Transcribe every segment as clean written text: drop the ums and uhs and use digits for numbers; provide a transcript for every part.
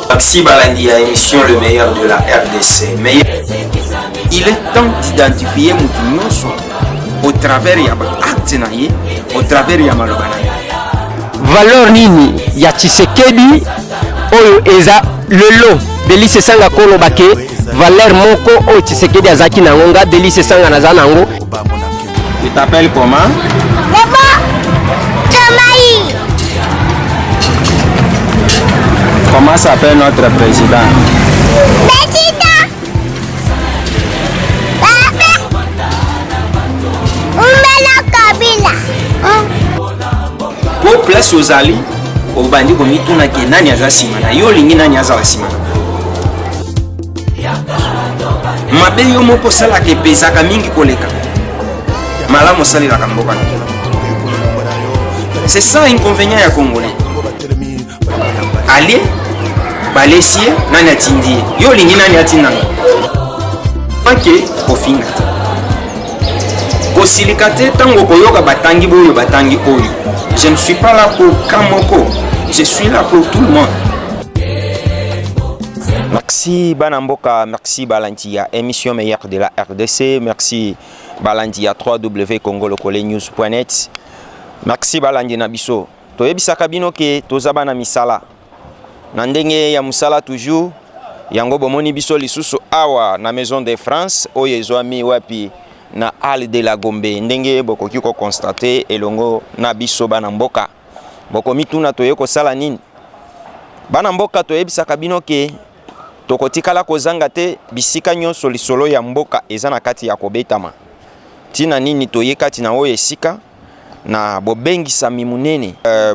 Maxi Balandi a émission le meilleur de la RDC. Il est temps d'identifier Moutounyoso au travers de l'acte, au travers de Malobana. Valeur nini ya Tshisekedi oyo eza lelo Delice Sanga kolobake valeur moko oyo Tshisekedi azaki na ngonga Delice Sanga naza nango. Tu t'appelles comment? Baba Tamaï. Comment s'appelle notre président? Président Umela Kabila. Pour place aux alliés, au bandi comme il tourne qui nani aza simana, yo lingi nani aza simana. Mabe yo moko sala ke pesa ka mingi koleka. Malamu sali la kamboka. C'est ça inconvénient ya Congolais. Allié, balesier, nani atindi. Yo lingi nani atinanga. Ok, kofinga. Kosilikate tango koyoka batangi boyo batangi oyo. Je ne suis pas là pour Kamoko, je suis là pour tout le monde. Merci Banamboka, merci Balantia, émission meilleure de la RDC, merci Balantia 3W congolocolenews.net. Merci Balandia Nabiso. Toyebisa kabino ke tozaba na misala. Nandenge ya musala toujours. Yango bomoni biso lisusu awa na Maison de France oyo ezwami wapi na Halle de la Gombe ndenge bokoki ko constater elongo na biso bana mboka boko mituna toyeko sala nini bana mboka toyebisa kabino ke tokotikala kozanga te bisika nyonso lisolo ya mboka eza na kati ya kobetama tina nini toyekati na oyo esika na bobengisa mimunene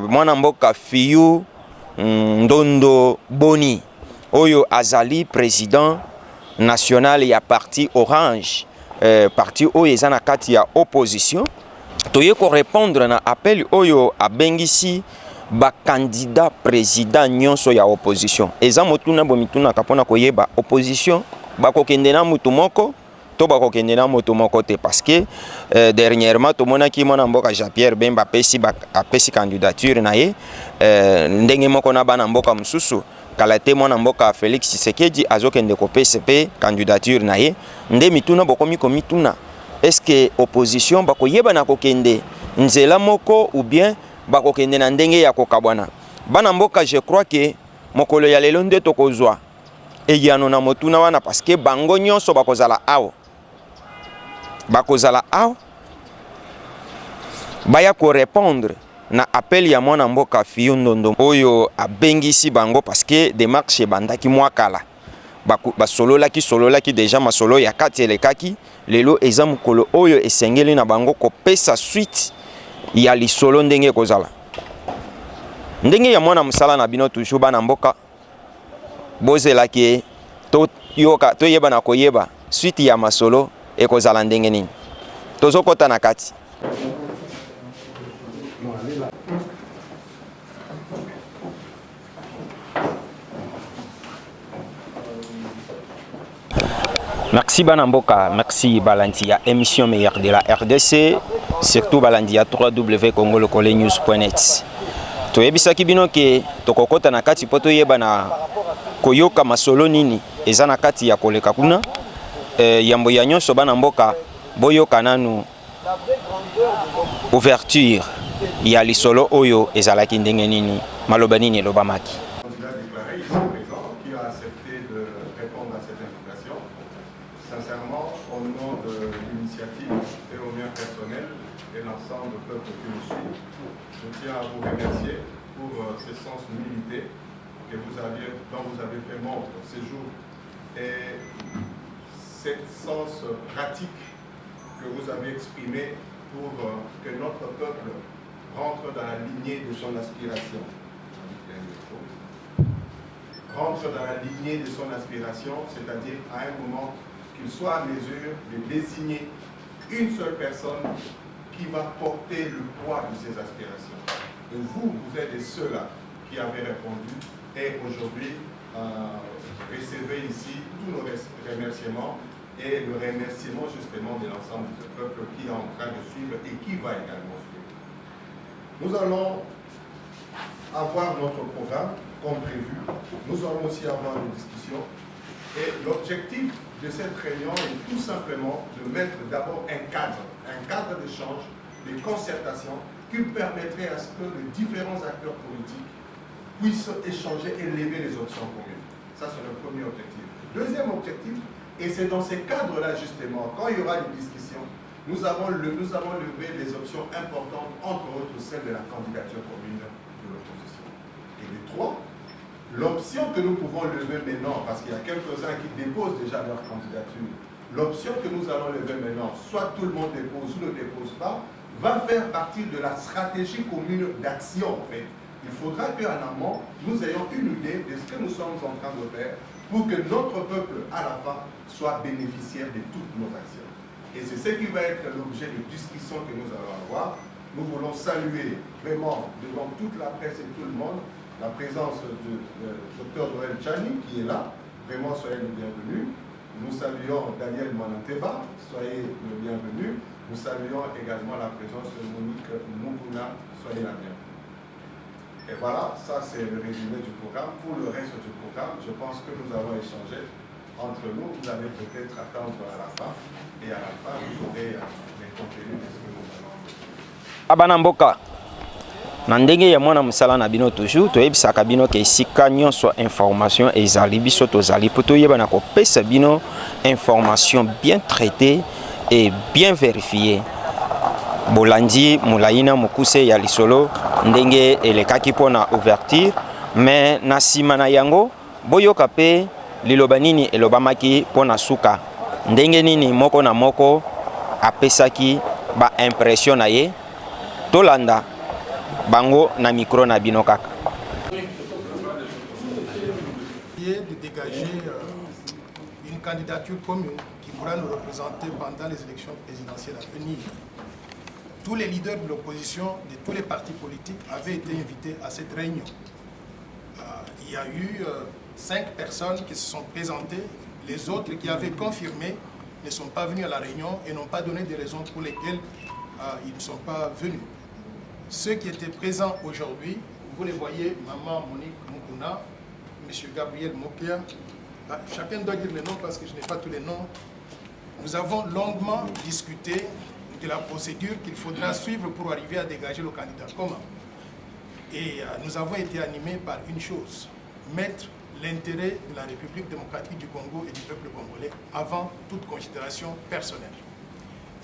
mwana mboka Fiyu Ndondo Boni oyo azali président national ya parti Orange parti oyo eza na kati ya opposition toye ko répondre na appel oyo abengisi ba candidat président nyonso ya opposition eza motuna bomituna kapona koyeba opposition bakokende na mutu moko to bakokende na mutu moko te parce que dernièrement to monaki mona mboka Jean-Pierre Bemba apesi candidature na ye ndenge moko na bana mboka mususu kalate mwana mboka Félix Tshisekedi azokende ko PCP candidature na ye nde mituna bokomi ko mituna est-ce que opposition bakoyeba na kokende nzela moko ou bien bakokende na ndenge ya kokabwana bana mboka je crois que mokolo ya lelo nde tokozwa eyano na motuna wana parce que bango nyonso bakozala awo baya ko répondre na appel ya mwana mboka Fiyu Ndondo oyo abengisi bango parce que démarche bandaki mwakala sololaki déjà masolo ya katelekaki lelo eza mukolo oyo esengeli na bango kopesa suite ya lisolo ndenge kozala ndenge ya mwana musala na bino toujours bana mboka bozelaki to yeba na koyeba suite ya masolo ekozala ndenge nini tozokota na kati. Merci Banamboka, merci Balandia, émission meilleure de la RDC, surtout Balandia 3W congolocolenews.net. Toyebisa kibino ke tokokota na kati poto yeba na koyoka masolo nini eza na kati ya koleka kuna yambo ya nyonso Banamboka boyoka nanu ouverture ya lisolo oyo ezalaki ndenge nini maloba nini lobamaki. Sincèrement, au nom de l'initiative et au mien personnel et l'ensemble du peuple qui nous suit, je tiens à vous remercier pour ce sens d'humilité dont vous avez fait montre ce jour et ce sens pratique que vous avez exprimé pour que notre peuple rentre dans la lignée de son aspiration. Rentre dans la lignée de son aspiration, c'est-à-dire à un moment qu'il soit en mesure de désigner une seule personne qui va porter le poids de ses aspirations. Et vous êtes ceux-là qui avez répondu et aujourd'hui recevez ici tous nos remerciements et le remerciement justement de l'ensemble de ce peuple qui est en train de suivre et qui va également suivre. Nous allons avoir notre programme comme prévu. Nous allons aussi avoir une discussion. Et l'objectif de cette réunion est tout simplement de mettre d'abord un cadre d'échange, de concertation, qui permettrait à ce que les différents acteurs politiques puissent échanger et lever les options communes. Ça, c'est le premier objectif. Deuxième objectif, et c'est dans ces cadres-là justement, quand il y aura des discussions, nous avons levé les options importantes, entre autres celle de la candidature commune de l'opposition. Et les trois, l'option que nous pouvons lever maintenant, parce qu'il y a quelques-uns qui déposent déjà leur candidature, l'option que nous allons lever maintenant, soit tout le monde dépose ou ne dépose pas, va faire partie de la stratégie commune d'action en fait. Il faudra qu'en amont, nous ayons une idée de ce que nous sommes en train de faire pour que notre peuple, à la fin, soit bénéficiaire de toutes nos actions. Et c'est ce qui va être l'objet de discussion que nous allons avoir. Nous voulons saluer vraiment devant toute la presse et tout le monde la présence du Dr Joël Tchani qui est là. Vraiment, soyez le bienvenu. Nous saluons Daniel Mananteba, soyez le bienvenu. Nous saluons également la présence de Monique Moukouna, soyez la bienvenue. Et voilà, ça c'est le résumé du programme. Pour le reste du programme, je pense que nous avons échangé entre nous. Vous allez peut-être attendre à la fin. Et à la fin, vous aurez les contenus de ce que nous allons. Abanamboka. Nandenge ya mwana musala na bino toujours toyebisaka bino ke esika nyonso information ezali biso tozali po toyeba na kopesa bino information bien traitée et bien vérifiée. Bolandi mulaina mukuse ya lisolo ndenge elekaki pona ouverture mais na sima na yango boyoka pe liloba nini elobamaki pona suka ndenge nini moko na moko apesaki ba impression na ye tolanda bango na micro na bino kaka. De dégager une candidature commune qui pourra nous représenter pendant les élections présidentielles à venir. Tous les leaders de l'opposition de tous les partis politiques avaient été invités à cette réunion. Il y a eu 5 personnes qui se sont présentées. Les autres qui avaient confirmé ne sont pas venus à la réunion et n'ont pas donné des raisons pour lesquelles ils ne sont pas venus. Ceux qui étaient présents aujourd'hui, vous les voyez, Maman Monique Moukouna, M. Gabriel Mokia. Chacun doit dire les noms parce que je n'ai pas tous les noms. Nous avons longuement discuté de la procédure qu'il faudra suivre pour arriver à dégager le candidat commun. Et nous avons été animés par une chose, mettre l'intérêt de la République démocratique du Congo et du peuple congolais avant toute considération personnelle.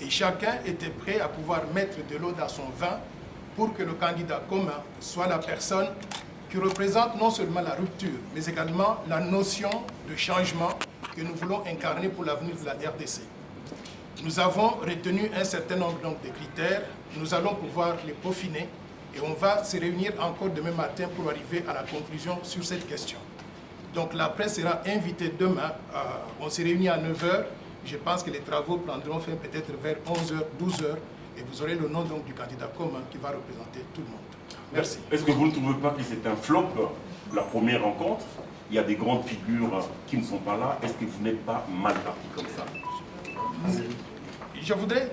Et chacun était prêt à pouvoir mettre de l'eau dans son vin pour que le candidat commun soit la personne qui représente non seulement la rupture, mais également la notion de changement que nous voulons incarner pour l'avenir de la RDC. Nous avons retenu un certain nombre de critères, nous allons pouvoir les peaufiner et on va se réunir encore demain matin pour arriver à la conclusion sur cette question. Donc la presse sera invitée demain, on se réunit à 9h, je pense que les travaux prendront fin peut-être vers 11h, 12h, et vous aurez le nom donc du candidat commun qui va représenter tout le monde. Merci. Est-ce que vous ne trouvez pas que c'est un flop, la première rencontre? Il y a des grandes figures qui ne sont pas là. Est-ce que vous n'êtes pas mal parti comme ça? Je voudrais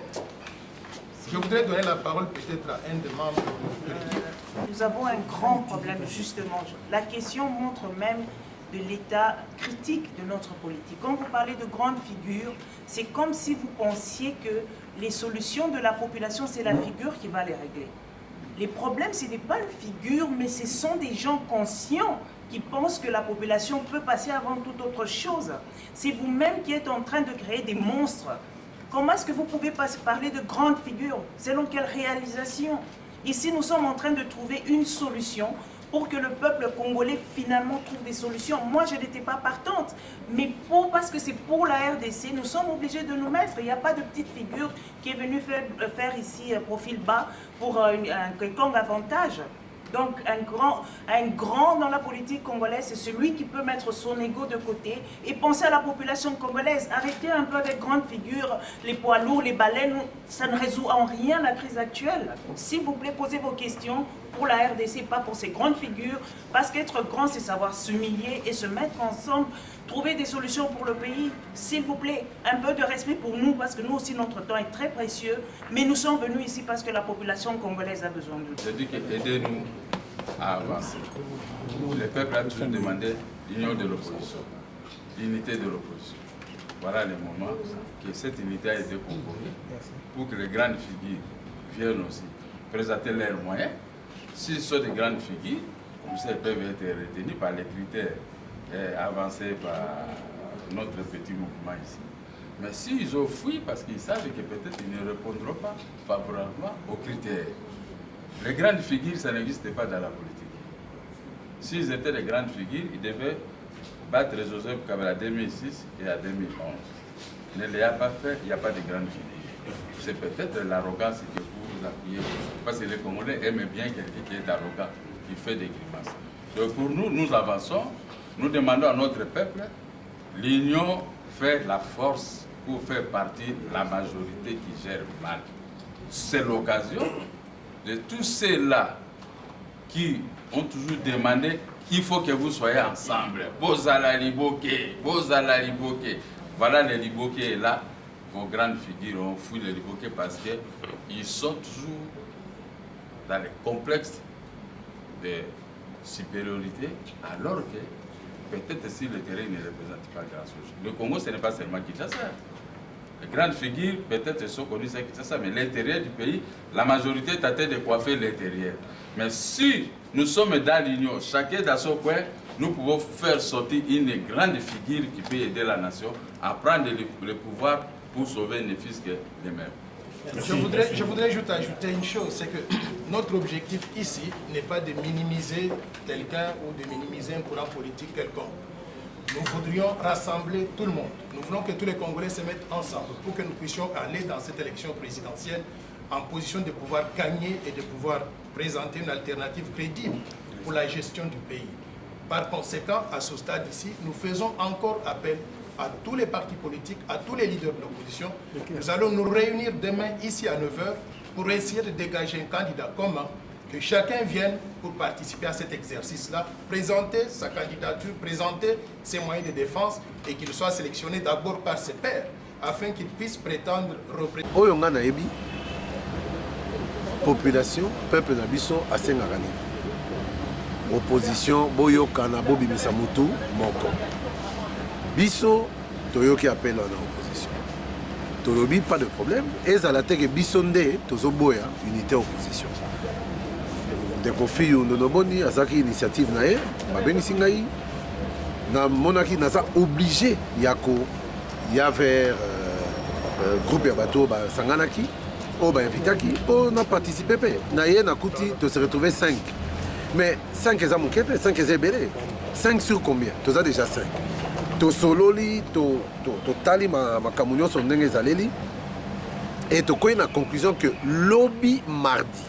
donner la parole peut-être à un des membres de l'équipe. Nous avons un grand problème justement. La question montre même de l'état critique de notre politique. Quand vous parlez de grandes figures, c'est comme si vous pensiez que les solutions de la population, c'est la figure qui va les régler. Les problèmes, ce n'est pas une figure, mais ce sont des gens conscients qui pensent que la population peut passer avant toute autre chose. C'est vous-même qui êtes en train de créer des monstres. Comment est-ce que vous pouvez parler de grandes figures? Selon quelle réalisation? Ici, nous sommes en train de trouver une solution pour que le peuple congolais finalement trouve des solutions. Moi, je n'étais pas partante, mais parce que c'est pour la RDC, nous sommes obligés de nous mettre. Il n'y a pas de petite figure qui est venue faire ici profil bas pour un quelconque avantage. Donc un grand dans la politique congolaise, c'est celui qui peut mettre son ego de côté et penser à la population congolaise. Arrêtez un peu avec grandes figures, les poids lourds, les baleines, ça ne résout en rien la crise actuelle. S'il vous plaît, posez vos questions pour la RDC, pas pour ces grandes figures, parce qu'être grand, c'est savoir s'humilier et se mettre ensemble, trouver des solutions pour le pays. S'il vous plaît, un peu de respect pour nous, parce que nous aussi, notre temps est très précieux, mais nous sommes venus ici parce que la population congolaise a besoin de nous. C'est-à-dire aidez-nous à avancer. Le peuple a toujours demandé l'union de l'opposition, l'unité de l'opposition. Voilà le moment que cette unité a été convoquée pour que les grandes figures viennent aussi présenter leurs moyens. S'ils sont des grandes figures, comme ça, ils peuvent être retenus par les critères avancés par notre petit mouvement ici. Mais s'ils ont fui parce qu'ils savent que peut-être ils ne répondront pas favorablement aux critères. Les grandes figures, ça n'existe pas dans la politique. S'ils étaient des grandes figures, ils devaient battre Joseph Kabila à 2006 et à 2011. Ne l'a pas fait, il n'y a pas de grandes figures. C'est peut-être l'arrogance que vous appuyez. Parce que les Congolais aiment bien quelqu'un qui est arrogant, qui fait des grimaces. Donc pour nous, nous avançons, nous demandons à notre peuple, l'union fait la force pour faire partie de la majorité qui gère mal. C'est l'occasion de tous ceux-là qui ont toujours demandé qu'il faut que vous soyez ensemble. Bozala Liboké, Bozala Liboké. Voilà les Liboké là. Vos grandes figures ont fui les Liboké parce qu'ils sont toujours dans les complexes de supériorité, alors que peut-être si le terrain ne représente pas grand-chose. Le Congo, ce n'est pas seulement Kinshasa. Les grandes figures, peut-être sont connues à Kinshasa, mais l'intérieur du pays, la majorité est en train de coiffer l'intérieur. Mais si nous sommes dans l'union, chacun dans son coin, nous pouvons faire sortir une grande figure qui peut aider la nation à prendre le pouvoir pour sauver les fils d'eux-mêmes. Je voudrais juste ajouter une chose, c'est que notre objectif ici n'est pas de minimiser quelqu'un ou de minimiser un courant politique quelconque. Nous voudrions rassembler tout le monde. Nous voulons que tous les Congolais se mettent ensemble pour que nous puissions aller dans cette élection présidentielle en position de pouvoir gagner et de pouvoir présenter une alternative crédible pour la gestion du pays. Par conséquent, à ce stade ici, nous faisons encore appel à tous les partis politiques, à tous les leaders de l'opposition. Nous allons nous réunir demain ici à 9h pour essayer de dégager un candidat commun, que chacun vienne pour participer à cet exercice-là, présenter sa candidature, présenter ses moyens de défense et qu'il soit sélectionné d'abord par ses pairs afin qu'il puisse prétendre représenter. Population, peuple nabiso asengakani. Opposition, boyokana bobimisa mutu moko. Biso, toyoki appel en opposition. Tolobi, pas de problème. Et ça la teke bisonde, tozoboya, unité opposition. De kofi nonoboni, azaki initiative nae, babeni singaï, na monaki nasa obligé yako, vers groupe ya bateau ba sanganaki, o ba invitaki, o na participé pe. Naye na kuti, to se retrouver 5. Mais 5 eza mokete, 5 eza belé. 5 sur combien? Toza déjà 5. To sololi, to tali ma kamunyo son ndenge zaleli. Et to koy na conclusion que lobby mardi.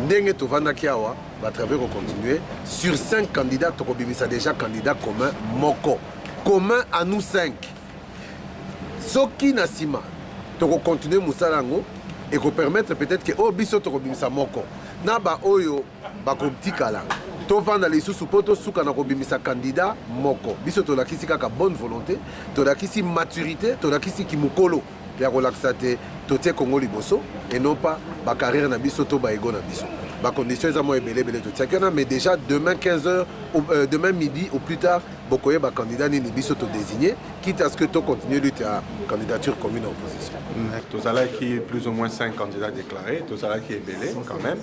Ndenge to vandaki awa, va travers continuer sur 5 candidats, to kobimisa déjà candidat commun moko. Commun à nous 5. Soki na sima, to continuer musalango et ko permettre peut-être que oh biso to kobimisa moko. Na ba oyo ba koptikala. To vanda les sous poto suka na kobimisa candidat moko. Biso to lakisi kaka bonne volonté, to lakisi maturité, to lakisi kimukolo ya relaxate, to tie Congo liboso et non pas ba carrière na biso to ba ego na biso. Ba condition za mo ebele to tiakana, mais déjà demain 15h demain midi ou plus tard bokoye ba candidat ni biso to désigner, quitte à ce que to continue lutte à candidature commune en opposition. Tout ça là qui est plus ou moins 5 candidats déclarés, tout ça là qui est belé quand même.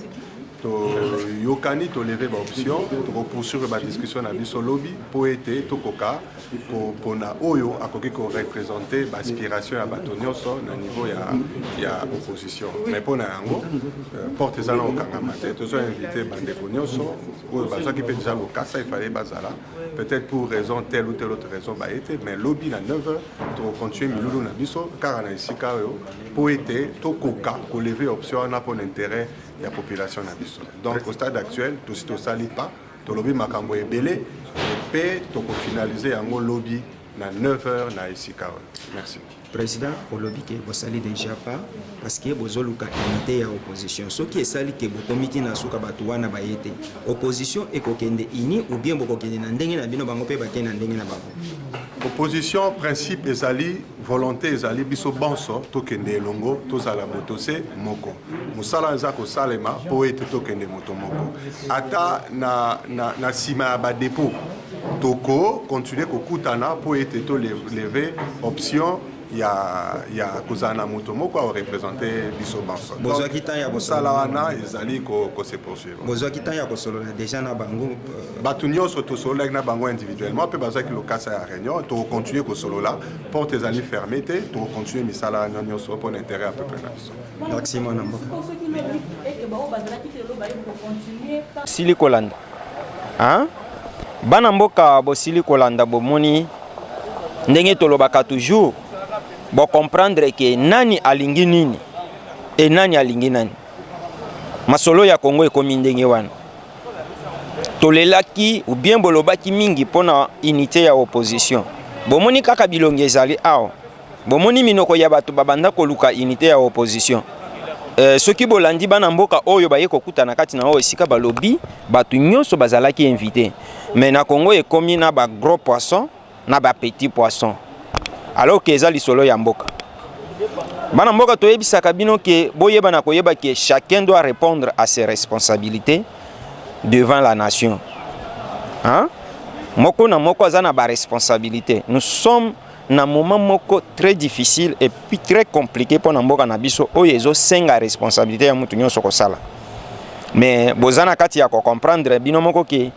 Yokani to lever l'option pour poursuivre la discussion na biso lobby pour être tokoka pour na oyo akoki ko représenter l'aspiration à batonyoso na niveau ya opposition mais pour na yango porte ça na okanga maté to so invité bande konyoso ou baza qui peut déjà lokasa il fallait bazala peut-être pour raison telle ou telle autre raison ba été mais lobby na 9h to continuer milulu na biso car na isika yo pour être tokoka ko lever option na pour intérêt la population na biso. Donc au stade actuel, tout sali pas, to lobby makambo ebele et to finaliser yango lobby na 9h na esika. Merci. Président, olobi ke bosali déjà pas parce que bozoluka unité ya opposition. Ce qui est sali ke bo comité na suka batu wana bayete. Opposition ekokende ini ou bien bokokende na ndenge na bino bango pe bakende na ndenge na bango. Opposition principe ezali volonté ezali biso bonso tokende elongo tozala moto se moko. Musala eza ko salema po ete tokende moto moko. Ata na sima ba dépôt toko continuer kokutana po ete to lever option ya kozana moto moko a représenter biso banso. Bozwa kitan ya bosala wana ezali ko se poursuivre. Bozwa kitan ya kosolola déjà na bango batu nyonso to solola na bango individuellement pe bazaki lokasa ya réunion to continuer ko solola porte ezali fermée te to continuer misala nyonso pour l'intérêt à peu près na biso. Merci mon ambo. Sili kolanda. Hein? Bana mboka bosili kolanda bomoni ndenge tolobaka toujours bo comprendre que nani alingi nini et nani alingi nani. Masolo ya Congo ekomi ndenge wana. Tolelaki ou bien bolobaki mingi pona unité ya opposition. Bomoni kaka bilonge ezali awo. Bomoni minoko ya bato babanda koluka unité ya opposition. Soki bolandi bana mboka oyo baye kokuta na kati na oyo esika balobi batu nyonso bazalaki invité. Mais na Congo ekomi na ba gros poisson na ba petit poisson. Alors que ezali solo ya mboka. Bana mboka toyebisaka bino ke boyeba na koyeba ke chacun doit répondre à ses responsabilités devant la nation. Hein? Moko na moko azana ba responsabilité. Nous sommes na moment moko très difficile et puis très compliqué pour mboka na biso oyo ezo senga responsabilité ya mutu nyonso kosala. Mais bozana kati ya ko comprendre bino moko ke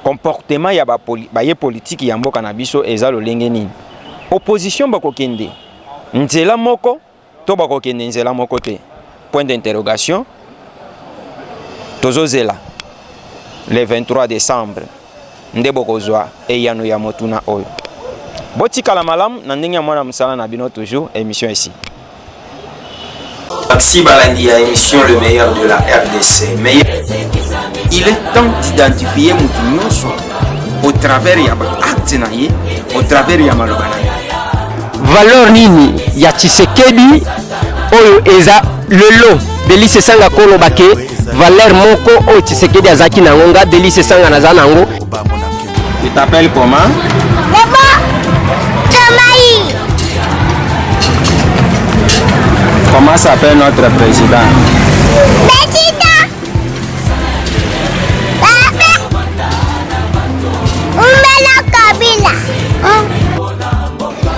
comportement ya ba politique ya mboka na biso ezalo lenge nini. Opposition bakokende nzela moko to bakokende nzela moko te. Point d'interrogation. Tozozela le 23 décembre nde bokozwa eyano ya motuna oyo. Botikala malamu na ndenge ya mwana musala na bino toujours émission ici. Maxi Balandi à émission le meilleur de la RDC. Mais il est temps d'identifier mutu au travers ya ba acte na ye, au travers ya maloba na ye. Valeur nini ya Tshisekedi oyo eza lelo Delice Sanga Kolo bake valeur moko oyo Tshisekedi azaki na ngonga Delice Sanga naza nango. Tu t'appelles comment? Comment s'appelle notre président?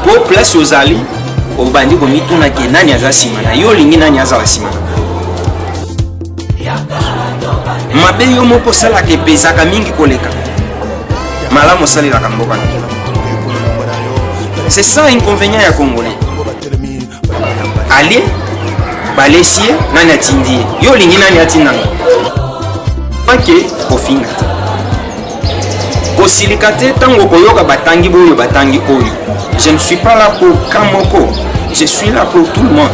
Pour place aux alliés, au bandit comme il tourne à Nani Azasimana, Yolingi Nani Azasimana. Mabe yo moko sala ke pesaka mingi koleka. Malamu sali la kamboka. C'est ça inconvénient ya Congolais. Allez, balesier, nani atindi. Yolingi nani atinanga. Ok, kofina. Kosilikate tango koyoka batangi boyo batangi oyo. Je ne suis pas là pour Kamoko. Je suis là pour tout le monde.